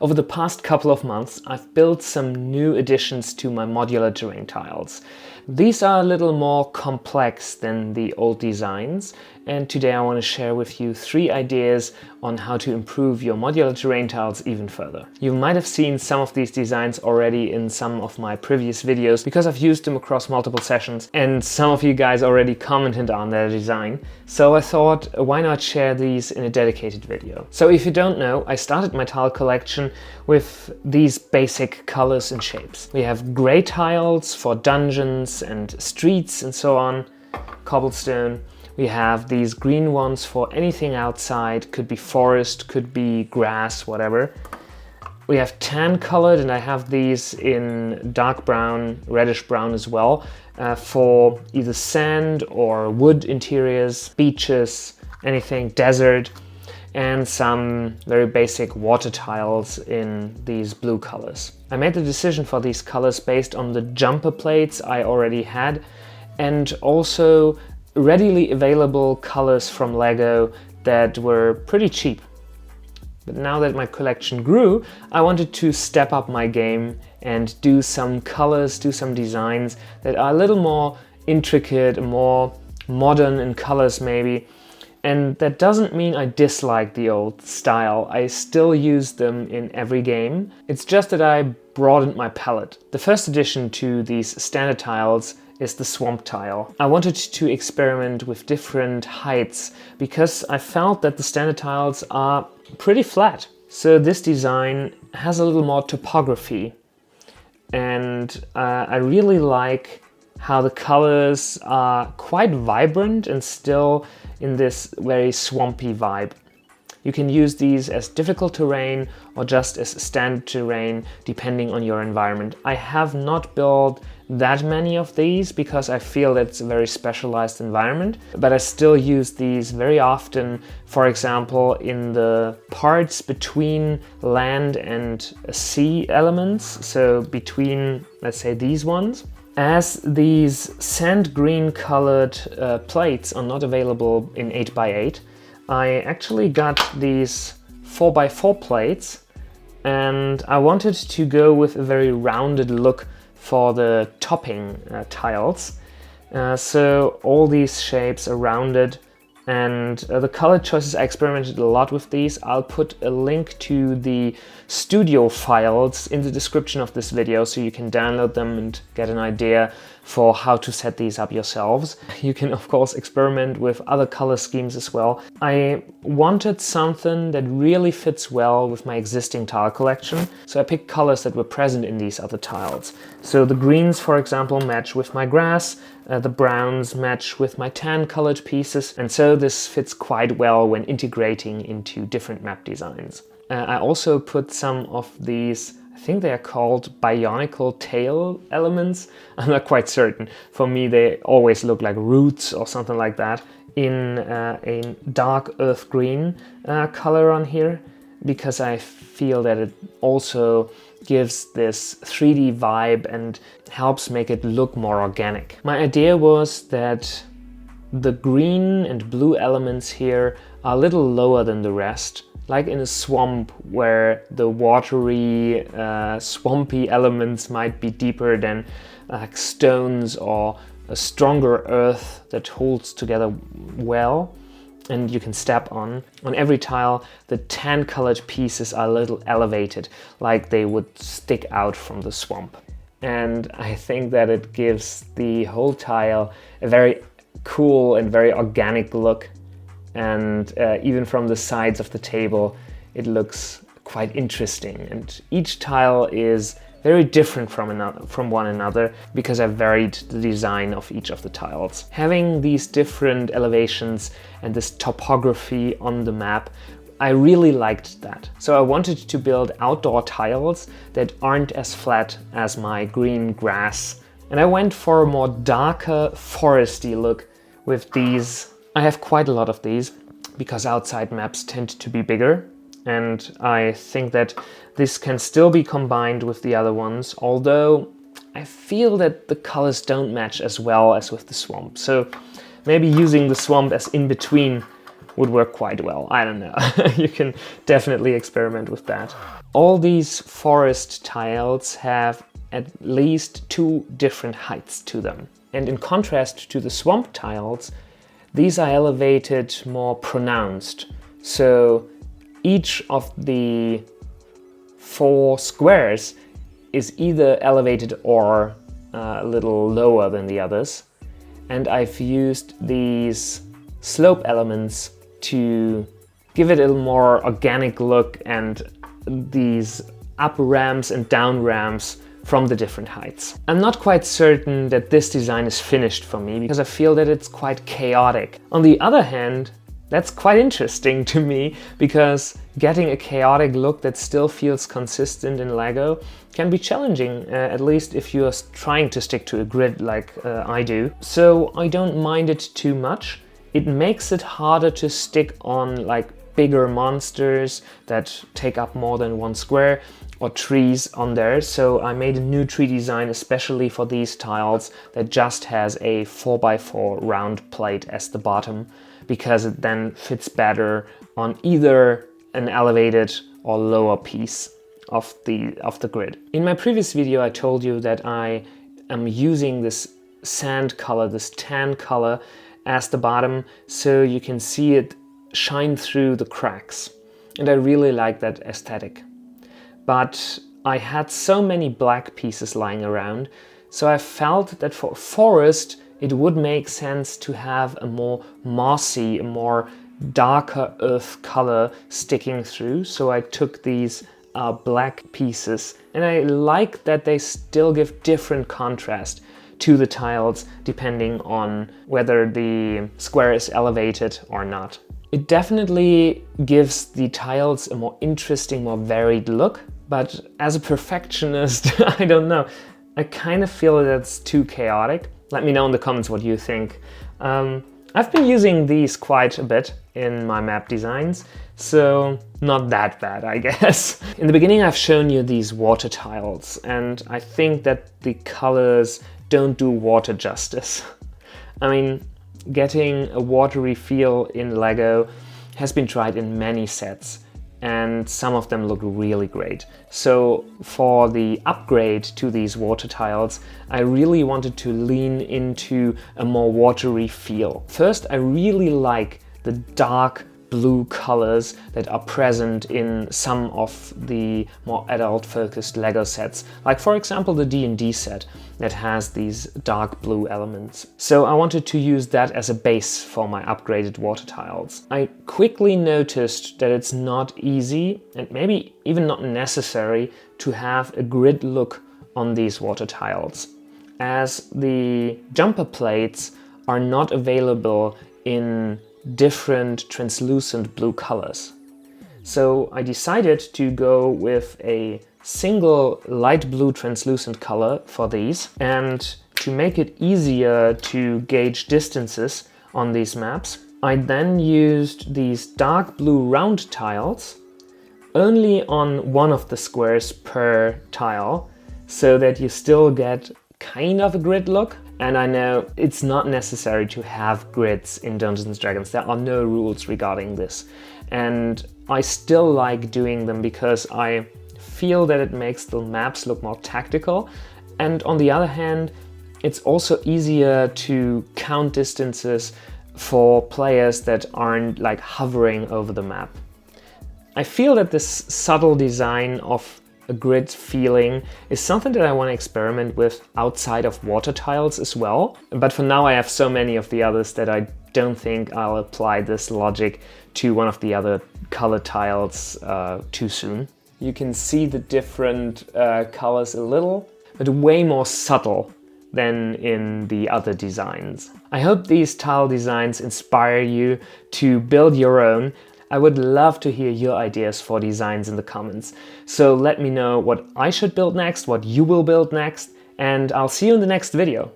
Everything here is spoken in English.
Over the past couple of months, I've built some new additions to my modular terrain tiles. These are a little more complex than the old designs, and today I want to share with you 3 ideas on how to improve your modular terrain tiles even further. You might have seen some of these designs already in some of my previous videos because I've used them across multiple sessions, and some of you guys already commented on their design. So I thought, why not share these in a dedicated video? So if you don't know, I started my tile collection with these basic colors and shapes. We have gray tiles for dungeons and streets and so on, cobblestone. We have these green ones for anything outside, could be forest, could be grass, whatever. We have tan colored, and I have these in dark brown, reddish brown as well, for either sand or wood interiors, beaches, anything, desert, and some very basic water tiles in these blue colors. I made the decision for these colors based on the jumper plates I already had, and also readily available colors from Lego that were pretty cheap. But now that my collection grew, I wanted to step up my game and do some colors, do some designs that are a little more intricate, more modern in colors maybe. And that doesn't mean I dislike the old style. I still use them in every game. It's just that I broadened my palette. The first addition to these standard tiles is the swamp tile. I wanted to experiment with different heights because I felt that the standard tiles are pretty flat. So this design has a little more topography, and I really like how the colors are quite vibrant and still in this very swampy vibe. You can use these as difficult terrain or just as standard terrain depending on your environment. I have not built that many of these because I feel that it's a very specialized environment, but I still use these very often, for example, in the parts between land and sea elements, so between, let's say, these ones. As these sand green colored plates are not available in 8x8, I actually got these 4x4 plates, and I wanted to go with a very rounded look for the topping tiles. So all these shapes are rounded, and the color choices, I experimented a lot with these. I'll put a link to the studio files in the description of this video so you can download them and get an idea for how to set these up yourselves. You can of course experiment with other color schemes as well. I wanted something that really fits well with my existing tile collection, so I picked colors that were present in these other tiles. So the greens, for example, match with my grass, the browns match with my tan colored pieces, and so this fits quite well when integrating into different map designs. I also put some of these, I think they are called Bionical tail elements. I'm not quite certain. For me, they always look like roots or something like that, in a dark earth green color on here, because I feel that it also gives this 3D vibe and helps make it look more organic. My idea was that the green and blue elements here are a little lower than the rest, like in a swamp where the watery, swampy elements might be deeper than like stones or a stronger earth that holds together well and you can step on. On every tile, the tan colored pieces are a little elevated, like they would stick out from the swamp. And I think that it gives the whole tile a very cool and very organic look. And even from the sides of the table, it looks quite interesting. And each tile is very different from one another because I varied the design of each of the tiles. Having these different elevations and this topography on the map, I really liked that. So I wanted to build outdoor tiles that aren't as flat as my green grass. And I went for a more darker foresty look with these. I have quite a lot of these because outside maps tend to be bigger, and I think that this can still be combined with the other ones, although I feel that the colors don't match as well as with the swamp. So maybe using the swamp as in between would work quite well. I don't know. You can definitely experiment with that. all these forest tiles have at least 2 different heights to them. And in contrast to the swamp tiles, these are elevated more pronounced. So each of the 4 squares is either elevated or a little lower than the others. And I've used these slope elements to give it a more organic look and these up ramps and down ramps from the different heights. I'm not quite certain that this design is finished for me because I feel that it's quite chaotic. On the other hand, that's quite interesting to me because getting a chaotic look that still feels consistent in Lego can be challenging, at least if you are trying to stick to a grid like I do. So I don't mind it too much. It makes it harder to stick on like bigger monsters that take up more than 1 square or trees on there. So I made a new tree design especially for these tiles that just has a 4x4 round plate as the bottom, because it then fits better on either an elevated or lower piece of the grid. In my previous video I told you that I am using this sand color, this tan color as the bottom, so you can see it shine through the cracks. And I really like that aesthetic. But I had so many black pieces lying around, so I felt that for a forest it would make sense to have a more mossy, a more darker earth color sticking through. So I took these black pieces, and I like that they still give different contrast to the tiles depending on whether the square is elevated or not. It definitely gives the tiles a more interesting, more varied look, but as a perfectionist, I don't know. I kind of feel that's too chaotic. Let me know in the comments what you think. I've been using these quite a bit in my map designs, so not that bad, I guess. In the beginning I've shown you these water tiles, and I think that the colors don't do water justice. I mean, getting a watery feel in Lego has been tried in many sets, and some of them look really great. So for the upgrade to these water tiles, I really wanted to lean into a more watery feel. First, I really like the dark blue colors that are present in some of the more adult-focused Lego sets, like for example the D&D set that has these dark blue elements. So I wanted to use that as a base for my upgraded water tiles. I quickly noticed that it's not easy, and maybe even not necessary, to have a grid look on these water tiles, as the jumper plates are not available in different translucent blue colors. So I decided to go with a single light blue translucent color for these, and to make it easier to gauge distances on these maps, I then used these dark blue round tiles only on one of the squares per tile, so that you still get kind of a grid look. And I know it's not necessary to have grids in Dungeons & Dragons. There are no rules regarding this. And I still like doing them because I feel that it makes the maps look more tactical. And on the other hand, it's also easier to count distances for players that aren't like hovering over the map. I feel that this subtle design of a grid feeling is something that I want to experiment with outside of water tiles as well. But for now I have so many of the others that I don't think I'll apply this logic to one of the other color tiles too soon. You can see the different colors a little, but way more subtle than in the other designs. I hope these tile designs inspire you to build your own. I would love to hear your ideas for designs in the comments. So let me know what I should build next, what you will build next, and I'll see you in the next video.